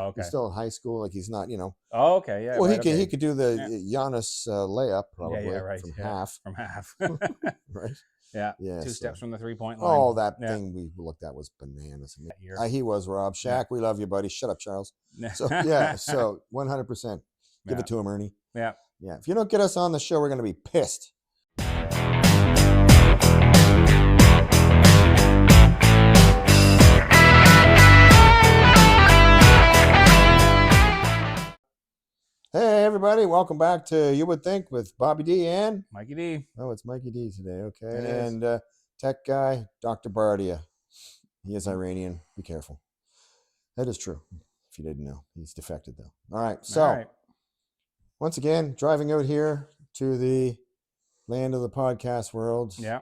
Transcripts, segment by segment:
okay. He's still in high school. Like he's not, Oh, okay. Yeah. Well, right, he okay. could do the Giannis layup probably right. from Yeah. half. From half. Right. Yeah. Yeah. 2 steps from the 3-point line. Oh, that thing we looked at was bananas. He was Rob. Shaq, we love you, buddy. Shut up, Charles. So yeah. So 100%. Give it to him, Ernie. Yeah. Yeah. If you don't get us on the show, we're going to be pissed. Hey, everybody. Welcome back to You Would Think with Bobby D and Mikey D. Oh, it's Mikey D today. Okay. It is. And tech guy, Dr. Bardia. He is Iranian. Be careful. That is true. If you didn't know, he's defected though. All right. So once again, driving out here to the land of the podcast world. Yeah.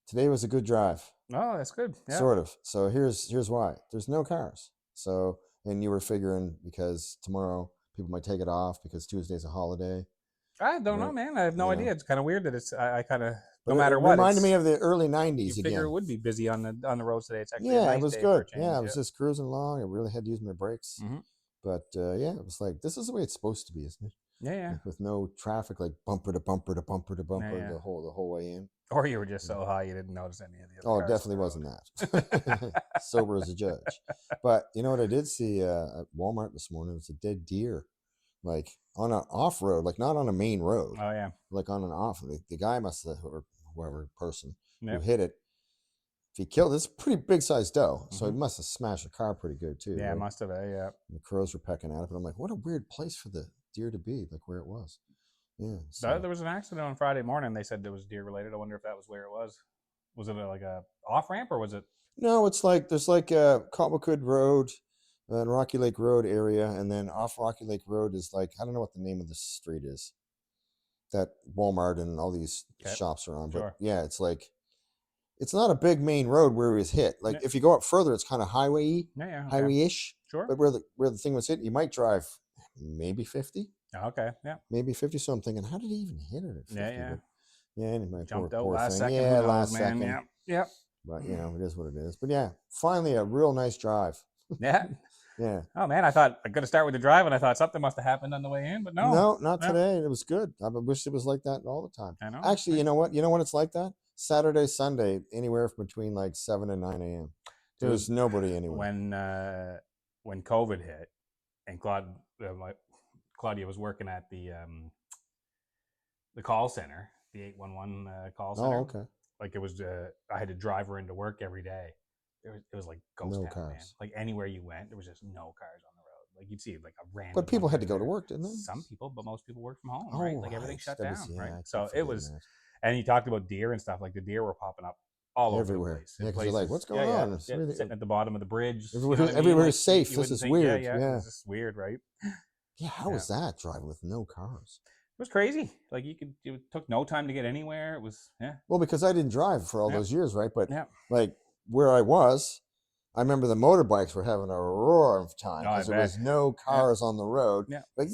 Today was a good drive. Oh, that's good. Yeah. Sort of. So here's why. There's no cars. So, and you were figuring because tomorrow people might take it off because Tuesday's a holiday. I don't know, man. I have no idea. It's kind of weird that it's. I kind of no matter it what. Reminded me of the early '90s. You figure it would be busy on the roads today. It's actually yeah, a nice it was day good. For a change. Yeah, I was just cruising along. I really had to use my brakes. Mm-hmm. But yeah, it was like this is the way it's supposed to be, isn't it? Yeah. Like with no traffic, like bumper to bumper to bumper to bumper Yeah. the whole way in. Or you were just so high you didn't notice any of the other Oh, cars it definitely wasn't that. Sober as a judge. But you know what I did see at Walmart this morning? It was a dead deer, like on an off road, like not on a main road. Oh yeah, like on an off. The guy must have, or whoever person Yep. who hit it. If he killed this pretty big sized doe, so he must have smashed the car pretty good too. Yeah, right? must have. Yeah. And the crows were pecking at it, but I'm like, what a weird place for the deer to be, like where it was. Yeah. So. There was an accident on Friday morning. They said it was deer related. I wonder if that was where it was. Was it like a off ramp or was it? No, it's like there's like a Cotwood Road and Rocky Lake Road area, and then off Rocky Lake Road is like I don't know what the name of the street is. That Walmart and all these shops are on, but yeah, it's like it's not a big main road where it was hit. Like if you go up further, it's kind of highway-y, highway-ish. Sure. But where the thing was hit, you might drive maybe 50. Okay, yeah. Maybe 50. So I'm thinking, how did he even hit it at 50? Yeah. Yeah, anyway, jumped out poor last thing. second. Yeah, last second. Yeah. But you know, it is what it is. But yeah, finally a real nice drive. Yeah. Yeah. Oh man, I thought I'm gonna start with the drive, and I thought something must have happened on the way in, but no. No, not today. It was good. I wish it was like that all the time. I know. Actually, you know what? You know when it's like that? Saturday, Sunday, anywhere between like 7 and 9 a.m. There's nobody anywhere. When COVID hit, and Claudia was working at the call center, the 811 call center. Oh, okay. Like it was, I had to drive her into work every day. It was like ghost town, cars. man. Like anywhere you went, there was just no cars on the road. Like you'd see like a random. But people had to go to work, didn't they? Some people, but most people worked from home, right? Like everything shut down, right? So it was, and he talked about deer and stuff. Like the deer were popping up all everywhere. Over the place. Yeah, because you're like, what's going on? Sitting at the bottom of the bridge. Everywhere is safe. This is weird. Yeah. This is weird, right? Yeah, how was that driving with no cars? It was crazy. Like it took no time to get anywhere. It was, Well, because I didn't drive for all those years, right? But like where I was, I remember the motorbikes were having a roar of time because there was no cars on the road. Yeah. Like,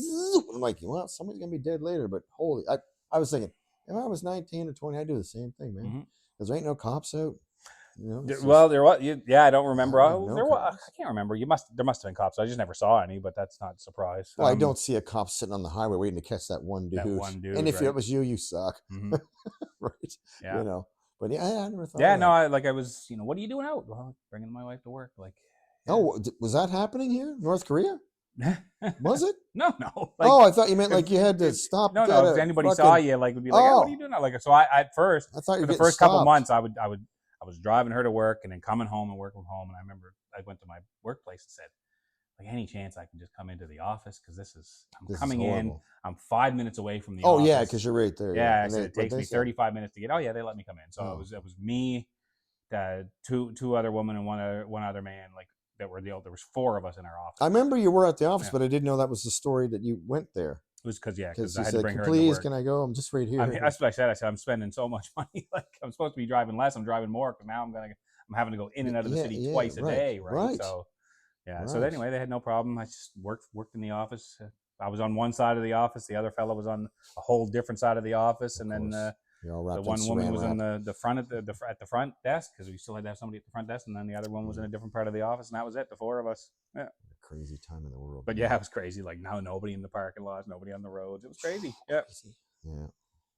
I'm like, well, somebody's going to be dead later. But I was thinking, if I was 19 or 20, I'd do the same thing, man. Because there ain't no cops out. You know, there was. I don't remember. I can't remember. There must have been cops. I just never saw any, but that's not a surprise. Well, I don't see a cop sitting on the highway waiting to catch that one dude. And if it was you, you suck. Right? Yeah. You know. But I never thought. Yeah, no, I was. What are you doing out? Well, bringing my wife to work. Like. Yeah. Oh, was that happening here, North Korea? Was it? No. Like, I thought you meant like you had to stop. No. If anybody saw you, like, would be like, what are you doing now? Like, so I at first, I thought for the first couple months, I was driving her to work and then coming home and working from home. And I remember I went to my workplace and said, like, any chance I can just come into the office because I'm coming in. I'm 5 minutes away from the office. Oh yeah, because you're right there. Yeah, I said it takes me 35 minutes to get. Oh yeah, they let me come in. So it was me, two other women and one other man. Like. That were there was 4 of us in our office. I remember you were at the office, but I didn't know that was the story that you went there. It was because I had to bring her. Please, can I go? I'm just right here. That's what I said. I said I'm spending so much money. Like I'm supposed to be driving less. I'm driving more because now I'm having to go in and out of the city twice a day. Right. So So anyway, they had no problem. I just worked in the office. I was on one side of the office. The other fellow was on a whole different side of the office, and then You're all wrapped The one in woman saran was wrap. in the front at the front desk because we still had to have somebody at the front desk, and then the other one was in a different part of the office, and that was it. The four of us. Yeah. Crazy time in the world. But yeah, it was crazy. Like now, nobody in the parking lots, nobody on the roads. It was crazy. Yeah. Yeah.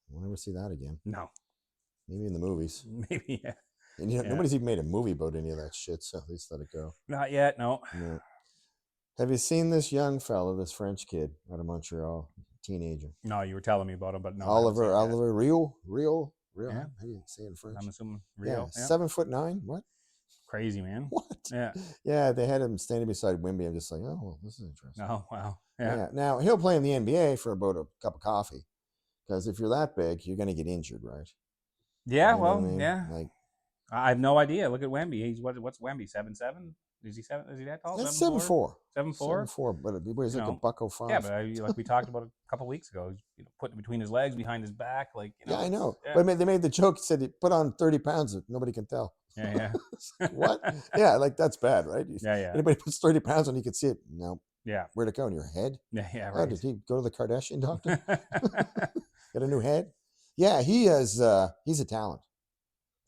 We'll never see that again. No. Maybe in the movies. Maybe. Yeah. And nobody's even made a movie about any of that shit, so at least let it go. Not yet. No. Have you seen this young fella, this French kid out of Montreal, teenager? No, you were telling me about him, but no. Oliver Real. Yeah. How do you say it in French? I'm assuming Rio. Yeah, 7'9". What? Crazy, man. What? Yeah. Yeah, they had him standing beside Wemby. I'm just like, oh, well, this is interesting. Oh, wow. Yeah. Now he'll play in the NBA for about a cup of coffee, because if you're that big, you're going to get injured, right? Yeah. You know well, what I mean? yeah. Like, I have no idea. Look at Wemby. He's what's Wemby? 7'7"? Is he seven? Is he that tall? that's 7'4"? 7'4". 7'4". But it weighs like a $1.05. Yeah, but like we talked about a couple weeks ago, putting it between his legs, behind his back, like yeah, I know. Yeah. But they made the joke. Said he put on 30 pounds that nobody can tell. Yeah. What? Yeah, like that's bad, right? Yeah. Anybody puts 30 pounds on, you can see it. No. Yeah. Where'd it go? In your head? Yeah. Oh, Right. did he go to the Kardashian doctor? Get a new head? Yeah, he is. He's a talent.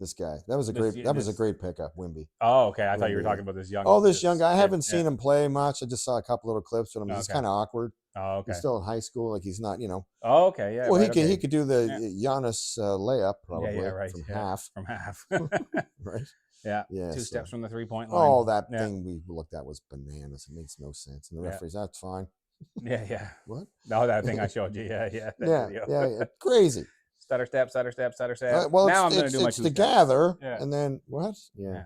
This guy. That was a great pickup, Wemby. Oh, okay. I thought you were Wemby, talking about this young. Oh, this young guy. I haven't kid. seen him play much. I just saw a couple little clips with him. He's Okay. kind of awkward. Oh, okay. He's still in high school. Like he's not, Oh, okay. Yeah. Well, right, he could do the Giannis layup probably right. from half. From half. Right. Yeah. Yeah. Two steps from the 3-point line. Oh, that thing we looked at was bananas. It makes no sense. And the referees, that's fine. Yeah. What? No, that thing I showed you. Yeah. Yeah. Crazy. Stutter step. Well, now I'm going to do my it's two the steps. gather, Yeah. and then what? Yeah.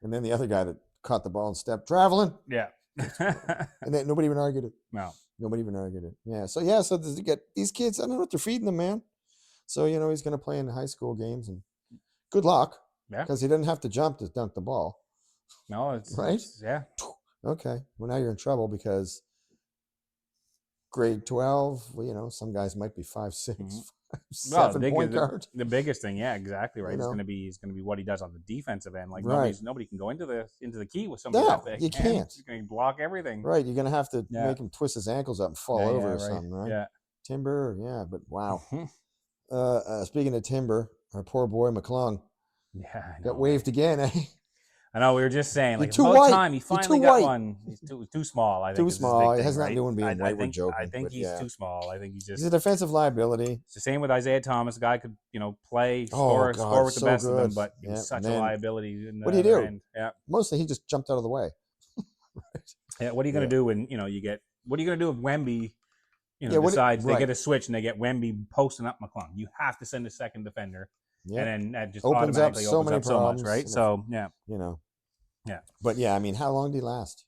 And then the other guy that caught the ball and stepped traveling. Yeah. And then nobody even argued it. No. Nobody even argued it. Yeah. So you get these kids. I don't know what they're feeding them, man. So he's going to play in high school games, and good luck. Yeah. Because he doesn't have to jump to dunk the ball. No, it's right. Yeah. Okay. Well, now you're in trouble because grade 12. Well, some guys might be 5'6". Mm-hmm. 7 point guard. The biggest thing, yeah, exactly right. It's going to be what he does on the defensive end. Like nobody can go into the key with somebody that big. You can't. You're going to block everything. Right. You're going to have to make him twist his ankles up and fall over or something, right? Yeah. Timber, yeah, but wow. Speaking of Timber, our poor boy McClung got waved again, eh? I know. We were just saying, like, too about white. time he finally got one. He's too small. I think too small. It has nothing to do with being white. We're joking. I think he's too small. I think he's a defensive liability. It's the same with Isaiah Thomas. A guy could play, score with the best of them, but he's such a liability. What do you do? End. Yeah. Mostly he just jumped out of the way. Right. Yeah. What are you going to do when you get? What are you going to do if Wemby? Decides they get a switch and they get Wemby posting up McClung. You have to send a second defender, and then that just opens up so much, right? So Yeah. But yeah, I mean, how long did he last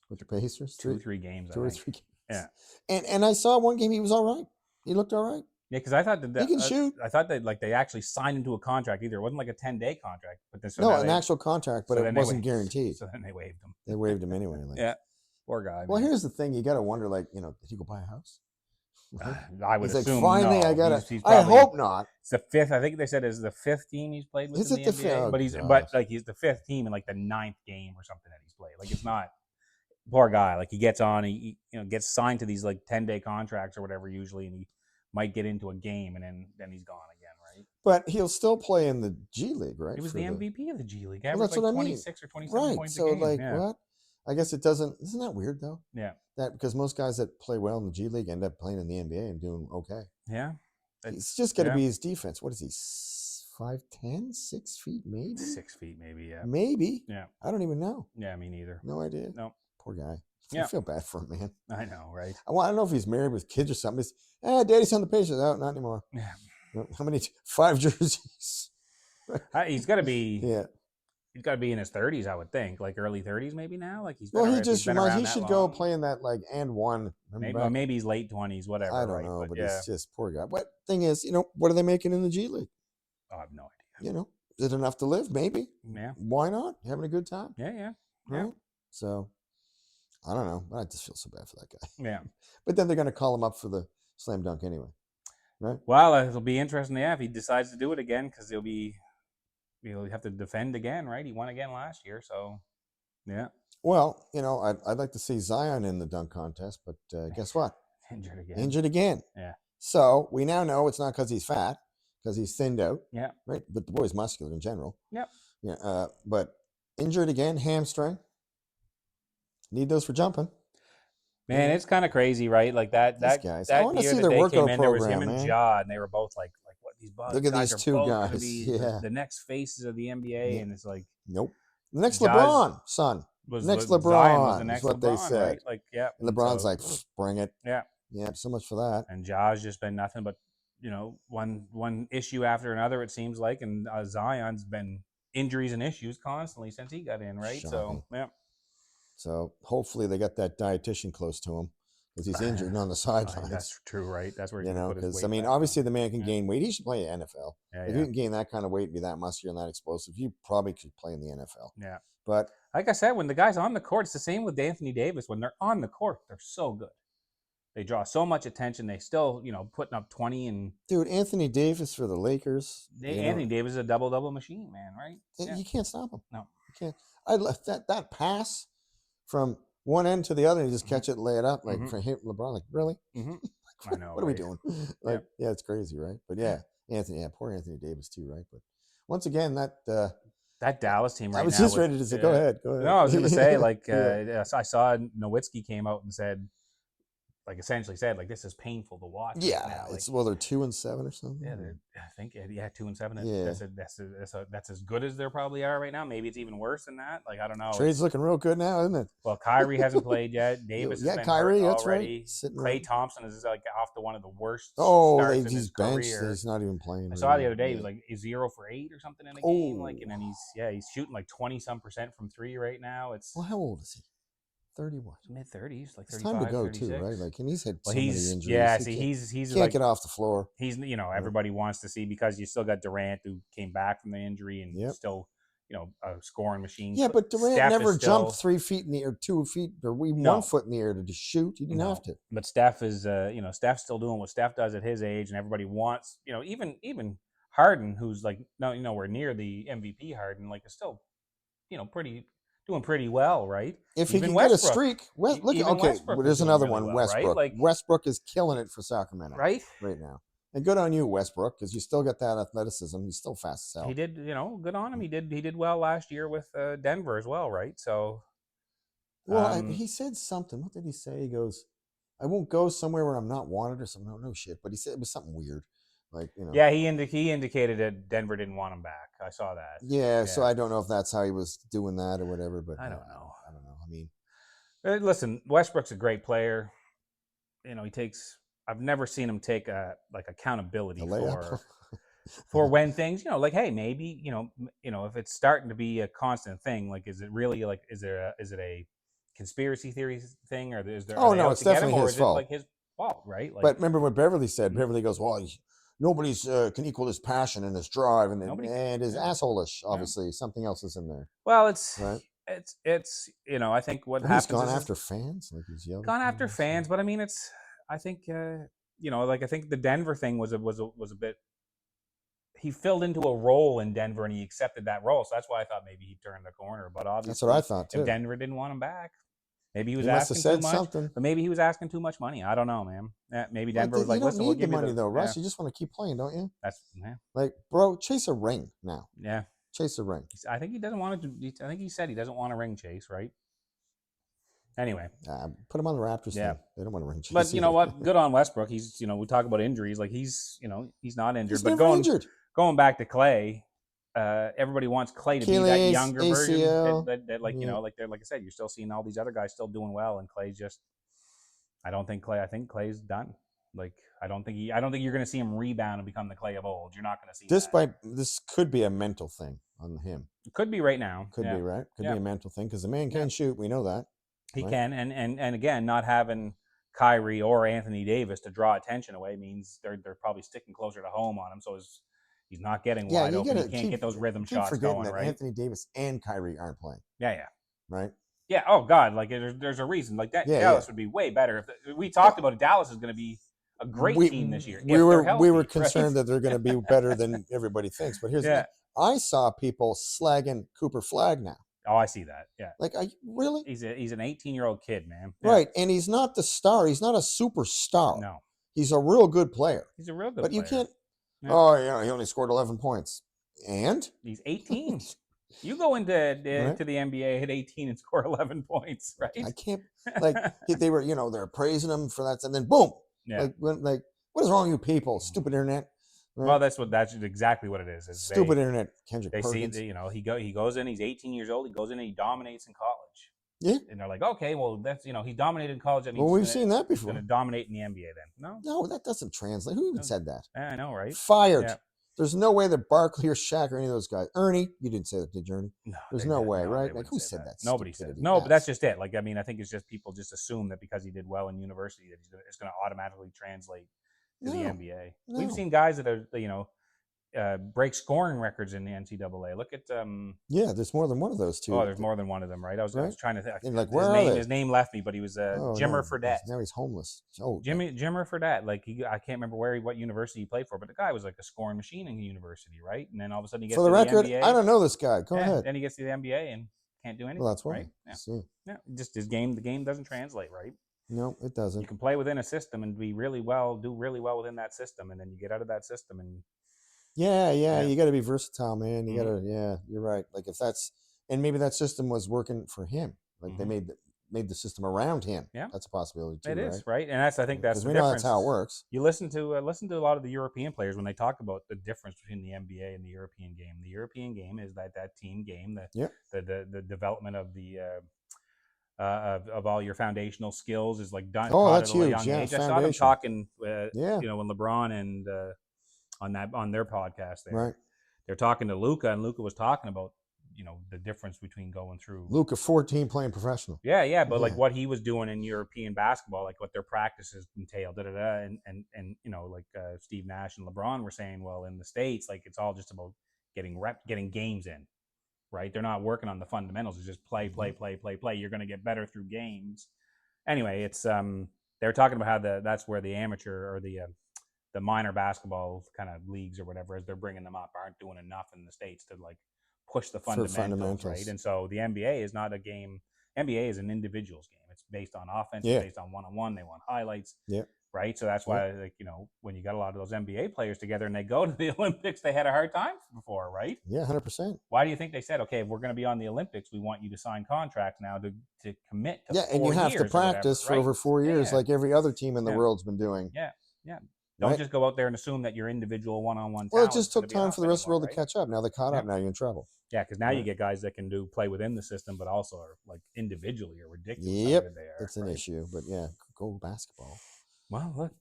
with the Pacers? 2 or 3 games. 2 or 3 games. Yeah. And I saw one game he was all right. He looked all right. Yeah, because I thought that he can shoot. I thought that they actually signed into a contract. Either it wasn't like a 10-day contract, but an actual contract, but it wasn't guaranteed. So then they waived him. They waived him anyway. Yeah. Poor guy. Well, here's the thing: you got to wonder, did he go buy a house? I would assume. Finally, no. I got it. He's I hope not. It's the 5th. I think they said is the 5th team he's played with Is in it the the NBA. 5th? But he's the 5th team in like the 9th game or something that he's played. Like it's not. Poor guy. Like he gets on, he gets signed to these like 10-day contracts or whatever usually, and he might get into a game and then he's gone again, right? But he'll still play in the G League, right? He was the MVP of the G League. Well, that's what I mean. 26 or 27 points a game. Right. So what? I guess it doesn't. Isn't that weird though? Yeah. That because most guys that play well in the G League end up playing in the NBA and doing okay. Yeah. It's just got to be his defense. What is he? 5'10", 6 feet, maybe. 6 feet, maybe. Yeah. Maybe. Yeah. I don't even know. Yeah, me neither. No idea. No. Poor guy. Yeah. I feel bad for him, man. I know, right? I don't know if he's married with kids or something. Daddy's on the Pacers. Oh, not anymore. Yeah. How many? 5 jerseys. He's got to be. Yeah. He's got to be in his 30s, I would think, like early 30s, maybe now. Like he's. He should go play in that like and one. Maybe he's late 20s, whatever. I don't know, but it's just poor guy. But thing is, what are they making in the G League? Oh, I have no idea. Is it enough to live? Maybe. Yeah. Why not? Having a good time. Yeah. Right. So, I don't know. I just feel so bad for that guy. Yeah. But then they're going to call him up for the slam dunk anyway, right? Well, it'll be interesting. Yeah, if he decides to do it again, because he'll have to defend again, right? He won again last year, so yeah. Well, I'd like to see Zion in the dunk contest, but guess what? Injured again. Injured again. Yeah. So we now know it's not because he's fat, because he's thinned out. Yeah. Right. But the boy's muscular in general. Yep. Yeah. But injured again, hamstring. Need those for jumping. Man, it's kind of crazy, right? Like that guys. I that want to year see that their they came workout in, there was him program, and man. Ja, and they were both like what these Look at guys these are two both going to guys. be the next faces of the NBA, and it's like nope. The next Ja's LeBron, son. Zion was the LeBron is next what they LeBron, said. right? Like, yeah. And LeBron's like, bring it. Yeah. Yeah, so much for that. And Ja's just been nothing but, one issue after another, it seems like. And Zion's been injuries and issues constantly since he got in, right? Shocking. So, yeah. So hopefully they got that dietitian close to him because he's injured and on the sidelines. That's true, right? That's where he's you know, put his because weight I mean, back obviously on. the man can gain weight. He should play NFL. Yeah, if you can gain that kind of weight and be that muscular and that explosive, you probably could play in the NFL. Yeah. But like I said, when the guy's on the court, it's the same with Anthony Davis. When they're on the court, they're so good. They draw so much attention. They still, putting up 20 and. Dude, Anthony Davis for the Lakers. Anthony Davis is a double machine, man, right? You can't stop him. No, you can't. I left that pass from one end to the other and just catch it, lay it up like for him, LeBron. Like really? I know. What are we doing? Like, yeah, it's crazy, right? But yeah, poor Anthony Davis too, right? But once again, that Dallas team right now. I was just ready to say, go ahead. No, I was going to say, like, I saw Nowitzki came out and said, like, essentially said, like, this is painful to watch. Yeah, right now. it's they're 2-7 or something. Yeah, I think 2-7. Yeah. That's as good as they probably are right now. Maybe it's even worse than that. Like, I don't know. Trade's looking real good now, isn't it? Well, Kyrie hasn't played yet. Davis has been Kyrie, hurt that's already. Right. Clay Thompson is like off to one of the worst starts in his career. He's not even playing. I saw the other day he was like 0 for 8 or something in a game. Like, and then he's shooting like 20-some% from 3 right now. Well, how old is he? 31, mid-30s, like 35, it's time to go 36. too, right? Like, and he's had so many injuries. Yeah, he's can't like, get off the floor. He's everybody wants to see because you still got Durant who came back from the injury and still a scoring machine. Yeah, but Durant Steph never jumped 3 feet in the air, 2 feet, or even 1 foot in the air to just shoot. He didn't have to. But Steph is Steph's still doing what Steph does at his age, and everybody wants even Harden, who's like nowhere near the MVP Harden, like is still doing pretty well, right? If he can get a streak, there's another one. Well, Westbrook. right? Like, Westbrook is killing it for Sacramento, right now. And good on you, Westbrook, because you still got that athleticism. He's still fast as hell. He did, good on him. He did well last year with Denver as well, right? So, he said something. What did he say? He goes, "I won't go somewhere where I'm not wanted," or something. No shit. But he said it was something weird. Like, yeah, he indicated that Denver didn't want him back. I saw that. Yeah, so I don't know if that's how he was doing that or whatever. But I don't know. I mean, listen, Westbrook's a great player. He takes. I've never seen him take accountability for when things, like, hey, maybe if it's starting to be a constant thing, like, is it really like is it a conspiracy theory thing, or is there? Oh no, it's definitely his fault. Like his fault, right? Like, but remember what Beverly said. Beverly goes, "Well, nobody's can equal his passion and his drive and his assholeish. Obviously, something else is in there." Well, it's I think what happens. He's gone after fans, like he's yelling. Gone after fans, but I mean, I think I think the Denver thing was a bit. He filled into a role in Denver and he accepted that role, so that's why I thought maybe he turned the corner. But obviously, that's what I thought too. If Denver didn't want him back, maybe he was asking too much. Something. But maybe he was asking too much money. I don't know, man. Maybe Denver was like, "Listen, we'll give you the money, though, Russ. You just want to keep playing, don't you?" Like, bro, chase a ring now. Yeah, chase a ring. I think he doesn't want to. I think he said he doesn't want a ring chase, right? Anyway, put him on the Raptors. Yeah, they don't want to ring chase. But you know what? Good on Westbrook. He's we talk about injuries, like he's not injured. He's but never injured. Going back to Clay, everybody wants Clay to be that younger version. That like like I said, you're still seeing all these other guys still doing well, and Clay's just. I think Clay's done. Like I don't think you're going to see him rebound and become the Clay of old. You're not going to see this could be a mental thing on him. It could be right now. Could be right. Could be a mental thing because the man can shoot. We know that. He can, and again, not having Kyrie or Anthony Davis to draw attention away means they're probably sticking closer to home on him. So he's not getting wide open. He can't get those rhythm shots going, that right? Anthony Davis and Kyrie aren't playing. Yeah. Right? Yeah. Oh, God. Like, there's a reason. Like, that Dallas would be way better. If we talked about it, Dallas is going to be a great team this year. We were concerned that they're going to be better than everybody thinks. But here's the thing. I saw people slagging Cooper Flagg now. Oh, I see that. Yeah. Like, really? He's an 18-year-old kid, man. Yeah. Right. And he's not the star. He's not a superstar. No. He's a real good player. He's a real good player. But you can't. Yeah. Oh, yeah, he only scored 11 points. And? He's 18. You go into Right. to the NBA, hit 18 and score 11 points, right? I can't, like, they were, they're praising him for that, and then boom. Yeah. Like, what is wrong with you people? Stupid internet. Right? Well, that's exactly what it is. Stupid internet, Kendrick They Perkins. see, he goes in, he's 18 years old, he goes in and he dominates in college. Yeah. And they're like, okay, well, that's, he dominated in college. That means Well, we've seen that he's before. going to dominate in the NBA then. No, that doesn't translate. Who even said that? I know, right? Fired. Yeah. There's no way that Barkley or Shaq or any of those guys. Ernie, you didn't say that, did you, Ernie? No, there's no way, right? Like, who said that? Nobody said. No, but that's just it. Like, I mean, I think it's just people just assume that because he did well in university that it's going to automatically translate to the NBA. No. We've seen guys that are, break scoring records in the NCAA. Look at yeah, there's more than one of those two. Oh, there's more than one of them, right? I was trying to think. Like, where are they? His name left me, but he was Jimmer Fredette. Now he's homeless. Oh, Jimmer Fredette. Like, I can't remember what university he played for, but the guy was like a scoring machine in university, right? And then all of a sudden he gets for the to record, the NBA. I don't know this guy. Go ahead. Then he gets to the NBA and can't do anything. Well, that's why. Right? Yeah. Just the game doesn't translate, right? No, it doesn't. You can play within a system and do really well within that system, and then you get out of that system and. Yeah, you got to be versatile, man. You got to, you're right. Like, if that's, and maybe that system was working for him. Like, they made the system around him. Yeah, that's a possibility too. It is, right? And I think that's the we difference. know that's how it works. You listen to a lot of the European players when they talk about the difference between the NBA and the European game. The European game is that team game, the development of the of all your foundational skills is like done. Oh, that's huge. Young age. I saw them talking, when LeBron and on their podcast there. Right. They're talking to Luka, and Luka was talking about, the difference between going through. Luka, 14, playing professional. Yeah, but like what he was doing in European basketball, like what their practices entailed, and like Steve Nash and LeBron were saying, well, in the States, like it's all just about getting games in, right? They're not working on the fundamentals. It's just play. You're going to get better through games. Anyway, it's they're talking about how that's where the amateur or the minor basketball kind of leagues or whatever, as they're bringing them up, aren't doing enough in the States to like push the fundamentals, right? And so the NBA is not a game. NBA is an individuals game. It's based on offense. It's based on one-on-one. They want highlights. Yeah. Right. So that's why, like, when you got a lot of those NBA players together and they go to the Olympics, they had a hard time before, right? Yeah, 100%. Why do you think they said, okay, if we're going to be on the Olympics, we want you to sign contracts now to commit to 4 years? Yeah, and you have to practice for over 4 years, like every other team in the world's been doing. Yeah. Don't just go out there and assume that your individual one-on-one. Well, it just took time for the rest of the world to catch up. Now they caught up. Now you're in trouble. Yeah, because now you get guys that can play within the system, but also are like individually are ridiculous. Yep, it's an issue. But yeah, go basketball. Well, look,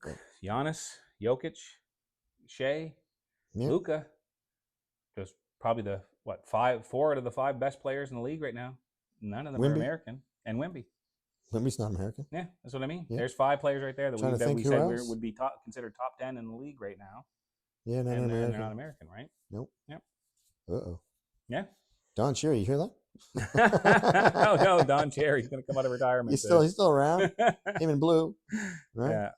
Giannis, Jokic, Shea, Luka, just probably the 4 out of the 5 best players in the league right now. None of them are American, and Wemby. Wemby's not American. Yeah, that's what I mean. Yeah. There's 5 players right there that we said would be considered top 10 in the league right now. Yeah, they're not American, right? Nope. Yep. Uh-oh. Yeah. Don Cherry, you hear that? no, Don Cherry's going to come out of retirement. He's still around. Him in blue. Right? Yeah.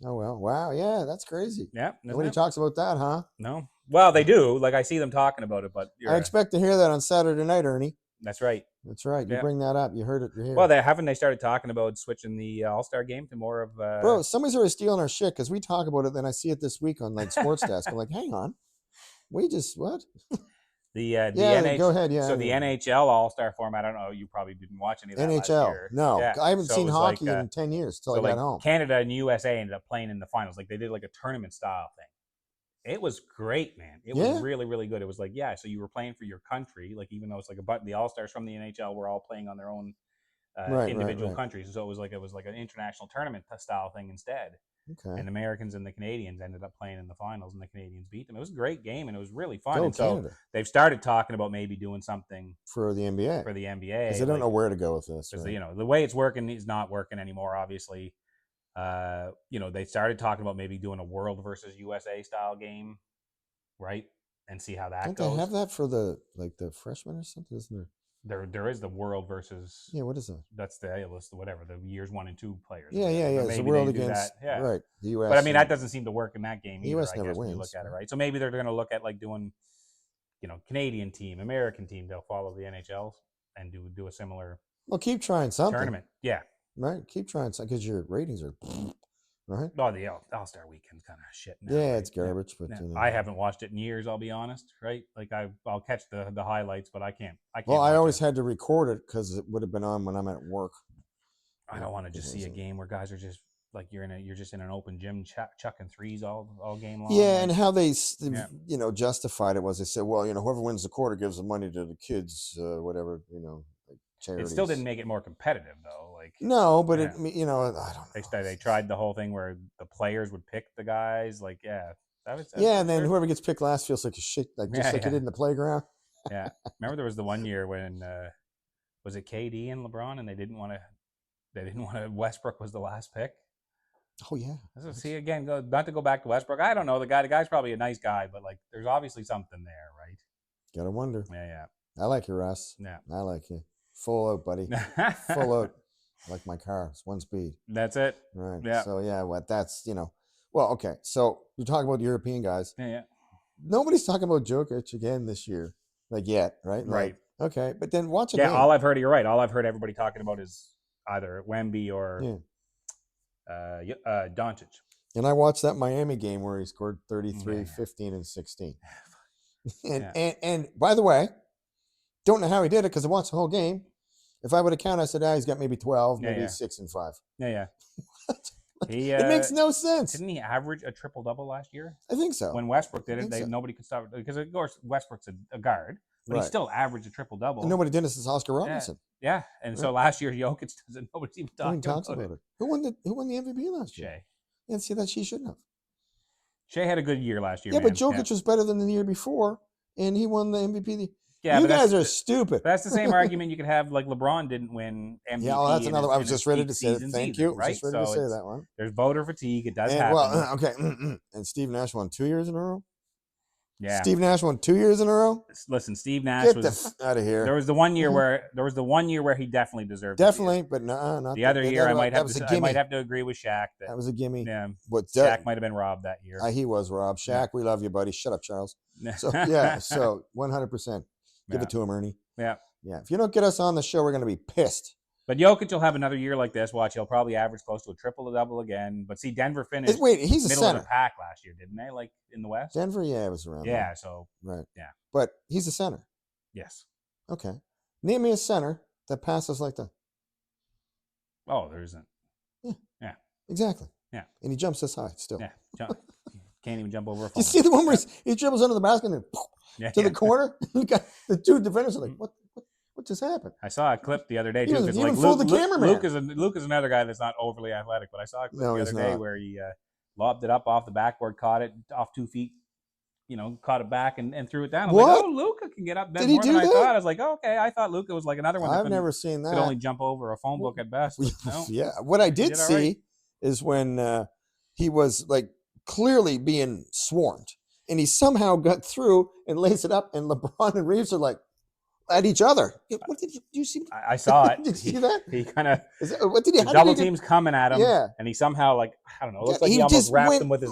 Oh, well. Wow. Yeah, that's crazy. Yeah. Nobody talks about that, huh? No. Well, they do. Like, I see them talking about it, but I expect to hear that on Saturday night, Ernie. That's right. That's right. You bring that up. You heard it here. Well, they started talking about switching the All-Star game to more of... Bro, somebody's already stealing our shit because we talk about it, then I see it this week on like Sports Desk. I'm like, hang on. We just, what? The go ahead. Yeah. So the NHL All-Star format, I don't know, you probably didn't watch any of that last year. No. Yeah. I haven't seen hockey in 10 years till I got home. Canada and USA ended up playing in the finals. Like, they did like a tournament style thing. It was great, man. It was really, really good. It was like, so you were playing for your country, like, even though it's like the All-Stars from the NHL were all playing on their own individual countries. So it was like an international tournament style thing instead. Okay. And Americans and the Canadians ended up playing in the finals, and the Canadians beat them. It was a great game, and it was really fun. And so they've started talking about maybe doing something for the NBA. Because they don't know where to go with this. Because the way it's working is not working anymore, obviously. They started talking about maybe doing a world versus USA style game, right? And see how that goes. Don't they have that for the freshmen or something, isn't there? There is the world versus. Yeah, what is that? That's the list, whatever, the years 1 and 2 players. Yeah. It's the world against right the U.S. But I mean, that doesn't seem to work in that game either. The U.S. never wins. When you look at it, right? So maybe they're going to look at like doing, Canadian team, American team. They'll follow the NHL and do a similar. Well, keep trying something. Tournament, yeah. Right, keep trying something because your ratings are right? Oh, the All-Star Weekend's kind of shit now. Yeah, right? it's garbage, but I haven't watched it in years. I'll be honest, right? Like I'll catch the highlights, but I can't. Well, I watch always it. had to record it because it would have been on when I'm at work. I don't want to just see a game where guys are just like you're just in an open gym chucking threes all game long. Yeah, like, and how they justified it was they said, well, whoever wins the quarter gives the money to the kids, whatever, like charities. It still didn't make it more competitive though. Like no, but I don't know. They tried the whole thing where the players would pick the guys. Like that was and then whoever gets picked last feels like a shit, like just like you did in the playground. Yeah, remember there was the one year when was it KD and LeBron, and they didn't want to. Westbrook was the last pick. Oh yeah. So see again, not to go back to Westbrook. I don't know the guy. The guy's probably a nice guy, but like, there's obviously something there, right? Gotta wonder. Yeah. I like you, Russ. Yeah, I like you. Full out, buddy. Full out. Like my car. It's 1 speed. That's it. Right. Yeah. So yeah, that's Well, okay. So you're talking about European guys. Yeah. Nobody's talking about Jokic again this year, like yet, right? Right. Like, okay, but then watch a game. All I've heard, you're right. All I've heard everybody talking about is either Wemby or Doncic. And I watched that Miami game where he scored 33, 15, and 16. and by the way, don't know how he did it because I watched the whole game. If I would have counted, I said, he's got maybe 12, maybe 6 and 5. Yeah. It makes no sense. Didn't he average a triple-double last year? I think so. When Westbrook did it, nobody could stop it. Because, of course, Westbrook's a guard, but he still averaged a triple-double. And nobody did it since Oscar Robertson. Yeah. And so last year, Jokic doesn't. Nobody's even talks about it. Who won the MVP last year? Shea. Yeah, see, that she shouldn't have. Shea had a good year last year. Yeah, but Jokic was better than the year before, and he won the MVP. Yeah, you guys are stupid. That's the same argument you could have. Like LeBron didn't win MVP. Yeah, well, that's another. I was just ready to say it. Thank you. Right? Just ready to say that one. There's voter fatigue. It does happen. Well, okay. And Steve Nash won 2 years in a row. Yeah. Steve Nash won 2 years in a row. Listen, Steve Nash was out of here. There was the 1 year where he definitely deserved. Definitely, but no, not the other year. I might have to agree with Shaq. That was a gimme. Yeah, Shaq might have been robbed that year. He was robbed. Shaq, we love you, buddy. Shut up, Charles. So yeah, so 100%. Give it to him, Ernie. Yeah. If you don't get us on the show, we're going to be pissed. But Jokic will have another year like this. Watch, he'll probably average close to a triple-double again. But see, Denver finished he's a middle center. of the pack last year, didn't they? Like in the West? Denver, it was around there. there. So. Right. Yeah. But he's a center. Yes. Okay. Name me a center that passes like that. Oh, there isn't. Yeah. Exactly. Yeah. And he jumps this high still. Yeah. Can't even jump over a phone. You see the one where he dribbles under the basket and to the corner? The two defenders are like, what just happened? I saw a clip the other day too. He even fooled the cameraman. Luke is another guy that's not overly athletic, but I saw a clip the other day where he lobbed it up off the backboard, caught it off 2 feet, caught it back and threw it down. I was like, oh, Luka can get up. Did he do that? I thought. I was like, oh, okay. I thought Luka was like another one. I've never seen that. Could only jump over a phone book at best. No. Yeah. What I did see is when he was like clearly being swarmed, and he somehow got through and lays it up, and LeBron and Reeves are like at each other. What did you see? I saw it. Did you see that? He kind of. What did he? Double teams coming at him. Yeah. And he somehow I don't know. It looks like he almost wrapped him with his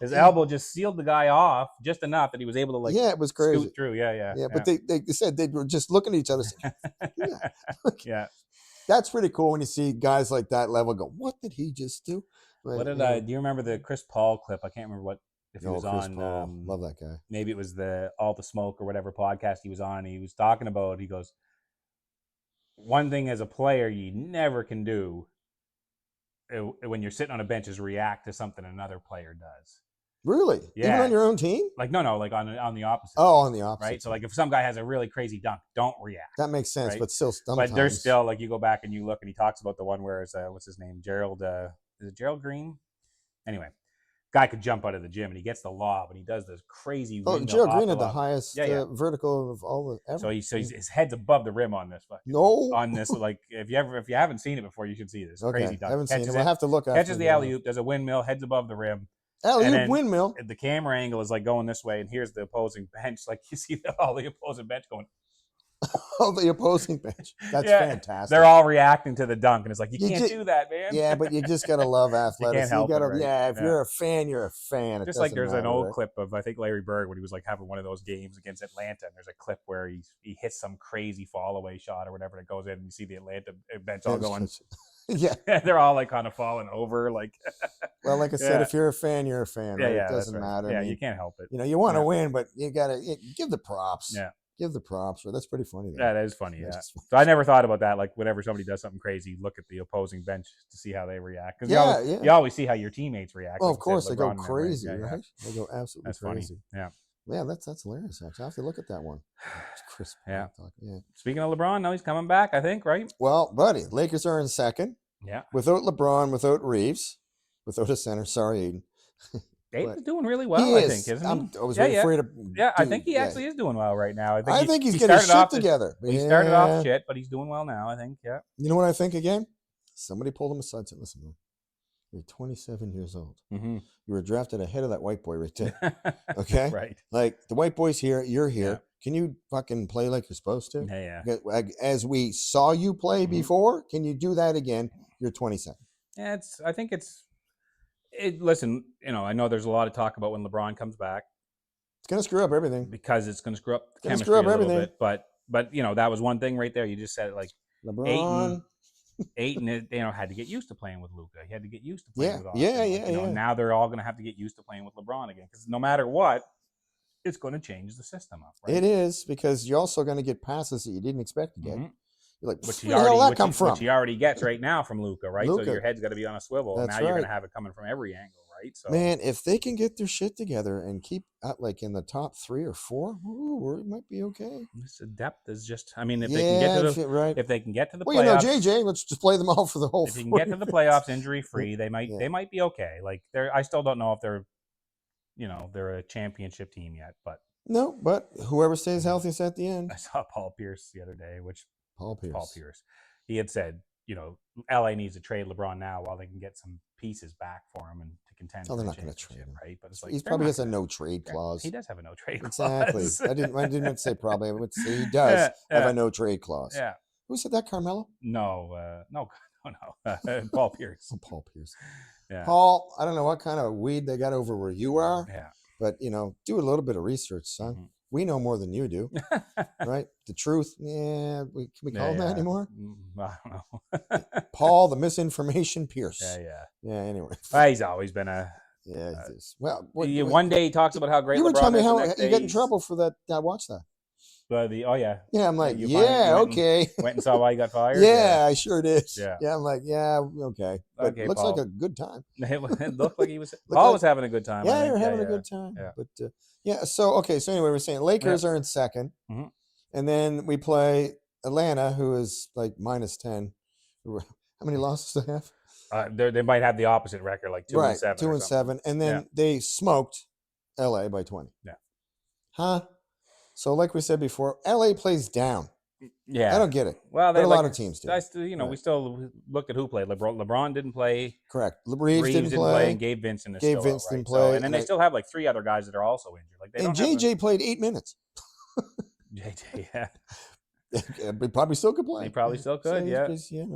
his elbow just sealed the guy off just enough that he was able to it was crazy. Scoot through. Yeah. But they said they were just looking at each other. Yeah. That's pretty cool when you see guys like that level go, what did he just do? What did do you remember the Chris Paul clip? I can't remember if he was Chris on. Paul. Love that guy. Maybe it was the All the Smoke or whatever podcast he was on. He was talking about, he goes, one thing as a player you never can do when you're sitting on a bench is react to something another player does. Really? Yeah. Even on your own team? Like no, like on the opposite. Oh, on the opposite. Right. So like if some guy has a really crazy dunk, don't react. That makes sense, right? but still sometimes. But there's still like you go back and you look and he talks about the one where it's what's his name? Gerald is it Gerald Green? Anyway, guy could jump out of the gym and he gets the lob and he does this crazy. Oh, Gerald Green had the highest vertical of all the ever. So his head's above the rim on this. On this, like if you haven't seen it before, you should see this crazy dunk. I haven't seen it. We'll have to look at it. Catches the alley oop, does a windmill, heads above the rim. Alley-oop windmill. The camera angle is like going this way, and here's the opposing bench. Like you see all the opposing bench going. Oh, the opposing bench. That's fantastic. They're all reacting to the dunk, and it's like you can't do that, man. Yeah, but you just gotta love athletics. You gotta, if you're a fan, you're a fan. Just like there's an old clip of I think Larry Bird when he was like having one of those games against Atlanta, and there's a clip where he hits some crazy fall away shot or whatever that goes in, and you see the Atlanta bench all going. Yeah. They're all like kind of falling over. Like, Well, like I said, if you're a fan, you're a fan, right? Yeah, It doesn't that's right. matter. Yeah, I mean, you can't help it. you want to win, but you got to give the props. Yeah. Give the props. That's pretty funny. Though. Yeah, that is funny. Yeah. So I never thought about that. Like whenever somebody does something crazy, look at the opposing bench to see how they react. Because you always see how your teammates react. Well, like of course, they go LeBron crazy, right? They go absolutely crazy. Funny. Yeah. Yeah, that's hilarious. Actually, I have to look at that one. It's crisp. Yeah. Yeah. Speaking of LeBron, now he's coming back, I think, right? Well, buddy, Lakers are in second. Yeah. Without LeBron, without Reeves, without a center. Sorry, Aiden. Aiden's doing really well, I think, isn't he? I was afraid of. Yeah, I think he actually is doing well right now. I think he's getting his shit together. He started off shit, but he's doing well now, I think. Yeah. You know what I think again? Somebody pulled him aside and said, listen, man, you're 27 years old. Mm-hmm. You were drafted ahead of that white boy right there. Okay? Right. Like, the white boy's here. You're here. Yeah. Can you fucking play like you're supposed to? Yeah. As we saw you play before, can you do that again? You're 27. Yeah, I think listen, I know there's a lot of talk about when LeBron comes back. It's going to screw up everything. Because it's going to screw up the chemistry a little bit. But that was one thing right there. You just said it, like LeBron. Ayton, had to get used to playing with Luka. He had to get used to playing with Austin. Yeah. Now they're all going to have to get used to playing with LeBron again. Because no matter what, it's going to change the system up. Right? It is, because you're also going to get passes that you didn't expect to get. Mm-hmm. You're like, where the hell that come from? Which he already gets right now from Luka, right? So your head's got to be on a swivel. That's now right. You're going to have it coming from every angle, right? So man, if they can get their shit together and keep like in the top 3 or 4, it might be okay. This depth is just. I mean, if they can get to if they can get to the playoffs, JJ, let's just play them all for the whole. If you can get to the playoffs injury free, they might be okay. Like I still don't know if they're a championship team yet, but. No, but whoever stays healthy is at the end. I saw Paul Pierce the other day, Paul Pierce. He had said, LA needs to trade LeBron now while they can get some pieces back for him and to contend. Oh, they're not going to trade him, right? But it's like he probably has a no trade clause. He does have a no trade clause. Exactly. I didn't say probably. I would say he does have a no trade clause. Yeah. Who said that, Carmelo? No. Paul Pierce. Paul Pierce. Yeah. Paul, I don't know what kind of weed they got over where you are. Yeah. But, do a little bit of research, son. Mm-hmm. We know more than you do, right? The truth, can we call him that anymore? I don't know. Paul, the misinformation Pierce. Yeah. Anyway, he's always been a. Yeah. One day he talks about how great. You were telling me how you get in trouble for that. I watched that. Yeah, I'm like, okay. Went and saw why he got fired. Yeah, I sure did. Yeah, I'm like, okay. But it looks Paul. like a good time. It looked like he was. Paul was having a good time. Yeah, you're having a good time. Yeah. But so anyway, we're saying Lakers are in second, and then we play Atlanta, who is like -10. How many losses do they have? They might have the opposite record, like 2-7. 2-7, and then they smoked LA by 20. Yeah. Huh? So, like we said before, LA plays down. Yeah, I don't get it. Well, but a lot of teams do. We still looked at who played. LeBron didn't play. Correct. Reeves didn't play. And Gabe Vincent is Gabe still Vincent out, right? didn't play. And then they still have like 3 other guys that are also injured. Like and JJ played 8 minutes. JJ, yeah. He probably still could play. He probably still could. Yeah.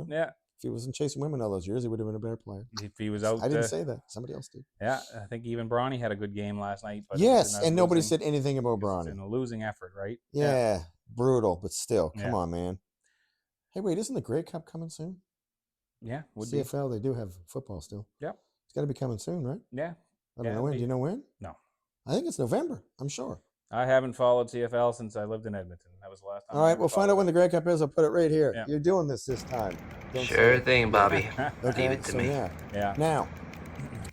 Yeah. If he wasn't chasing women all those years, he would have been a better player. If he was out, I didn't say that. Somebody else did. Yeah, I think even Bronny had a good game last night. But yes, and nobody said anything about Bronny. In a losing effort, right? Yeah, brutal, but still, come on, man. Hey, wait, isn't the Grey Cup coming soon? Yeah, CFL, they do have football still. Yep. It's got to be coming soon, right? Yeah. I don't know when. Do you know when? No. I think it's November. I'm sure. I haven't followed CFL since I lived in Edmonton. That was the last time. All right, we'll find out when the Grey Cup is. I'll put it right here. Yeah. You're doing this time. Sure thing, Bobby. Okay, Leave it to me. Yeah. Now,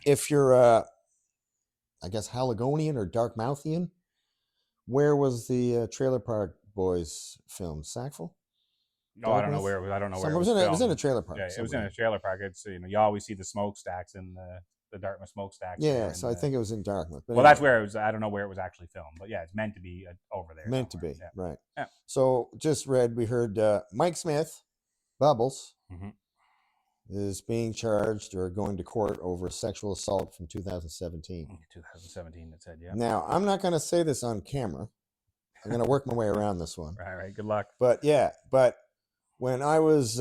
if you're, I guess, Haligonian or Dartmouthian, where was the Trailer Park Boys filmed? Sackville? No, I don't know where it was. I don't know where it was. It was in a trailer park. Yeah, it was in a trailer park. It's you always see the smokestacks in the Dartmouth smokestacks. Yeah, so I think it was in Dartmouth. Well, that's where it was. I don't know where it was actually filmed, but yeah, it's meant to be over there. Meant to be, right. Yeah. So just read, we heard Mike Smith, Bubbles, is being charged or going to court over sexual assault from 2017. 2017, it said, yeah. Now, I'm not going to say this on camera. I'm going to work my way around this one. Right, good luck. But when I was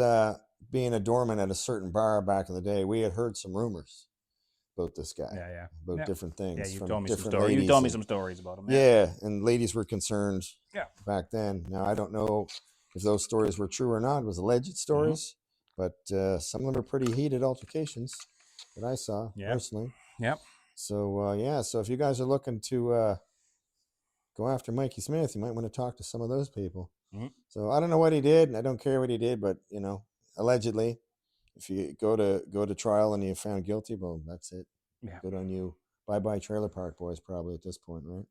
being a doorman at a certain bar back in the day, we had heard some rumors about this guy. Yeah. About different things. Yeah, you from told me some different stories. ladies. You told me some stories about him. Yeah, and ladies were concerned back then. Now, I don't know if those stories were true or not. It was alleged stories. but some of them are pretty heated altercations that I saw personally. Yep. So yeah, so if you guys are looking to go after Mikey Smith, you might want to talk to some of those people. Mm-hmm. So I don't know what he did, and I don't care what he did, but allegedly, if you go to trial and you're found guilty, well, that's it. Yeah. Good on you. Bye Trailer Park Boys, probably at this point, right?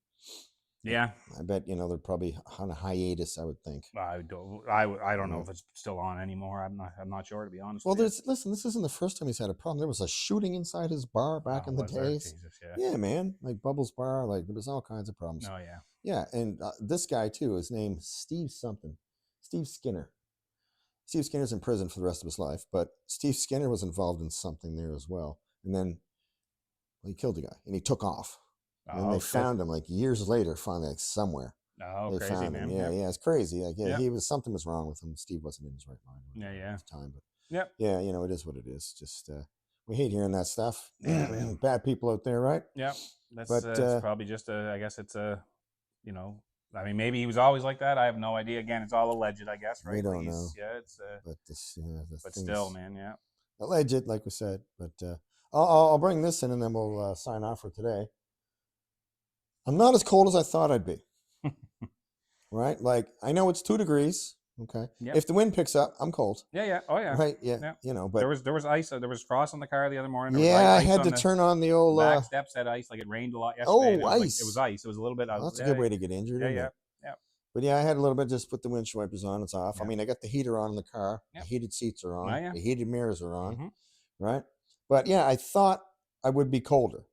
Yeah. I bet they're probably on a hiatus, I would think. I don't know if it's still on anymore. I'm not sure, to be honest. Well, listen, this isn't the first time he's had a problem. There was a shooting inside his bar back in the days. Jesus, yeah, man, like Bubbles Bar, like there was all kinds of problems. Oh yeah. Yeah, and this guy too, his name Steve Skinner. Steve Skinner's in prison for the rest of his life, but Steve Skinner was involved in something there as well. And then he killed the guy and he took off. And they found him like years later, finally, like somewhere. Oh, they crazy, found man. him. Yeah, it's crazy. Like, something was wrong with him. Steve wasn't in his right mind. Yeah. At the time, but yeah, it is what it is. Just we hate hearing that stuff. Yeah, bad people out there, right? Yeah, it's probably just I guess it's I mean, maybe he was always like that. I have no idea. Again, it's all alleged, I guess, right? We don't know. Yeah, it's but still, man, yeah, alleged, like we said. But I'll bring this in, and then we'll sign off for today. I'm not as cold as I thought I'd be. Right? Like, I know it's 2 degrees. Okay. Yep. If the wind picks up, I'm cold. Yeah. Oh yeah. Right. Yeah. But there was ice. There was frost on the car the other morning. I had to turn on the old back steps. Had ice. Like it rained a lot yesterday. Ice. It was ice. It was a little bit. That's a good way to get injured. Yeah. But I had a little bit. Just put the windshield wipers on. It's off. Yeah. I mean, I got the heater on in the car. Yep. The heated seats are on. Oh, yeah. The heated mirrors are on. Mm-hmm. Right. But I thought I would be colder.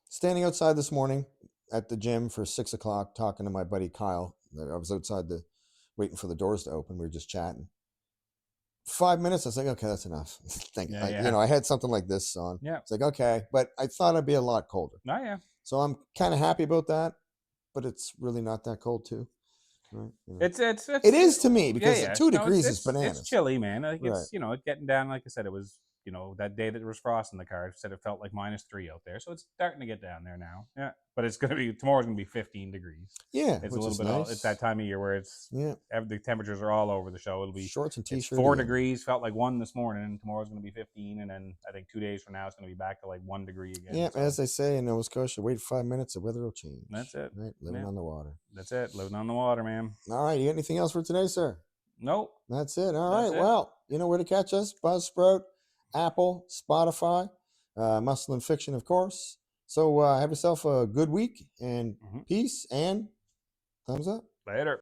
Standing outside this morning at the gym for 6 o'clock, talking to my buddy Kyle. I was outside waiting for the doors to open. We were just chatting. 5 minutes. I was like, okay, that's enough. I had something like this on. Yeah. It's like, okay, but I thought I'd be a lot colder. Oh yeah. So I'm kind of happy about that, but it's really not that cold too. Right? It is to me because 2 degrees is bananas. It's chilly, man. I think it's getting down. Like I said, it was that day that there was frost in the car. Said it felt like -3 out there, so it's starting to get down there now. Yeah, but tomorrow's gonna be 15 degrees. Yeah, it's a little bit. Nice. It's that time of year where the temperatures are all over the show. It'll be shorts and t-shirts. 4 degrees. Felt like 1 this morning, and tomorrow's gonna be 15, and then I think 2 days from now it's gonna be back to like 1 degree again. Yeah, so. As they say in Nova Scotia, wait 5 minutes, the weather will change. That's it. Right, living on the water. That's it. Living on the water, man. All right, you got anything else for today, sir? Nope. That's it. All right. Well, you know where to catch us: Buzzsprout, Apple, Spotify, Muscle and Fiction, of course. So have yourself a good week and peace and thumbs up. Later.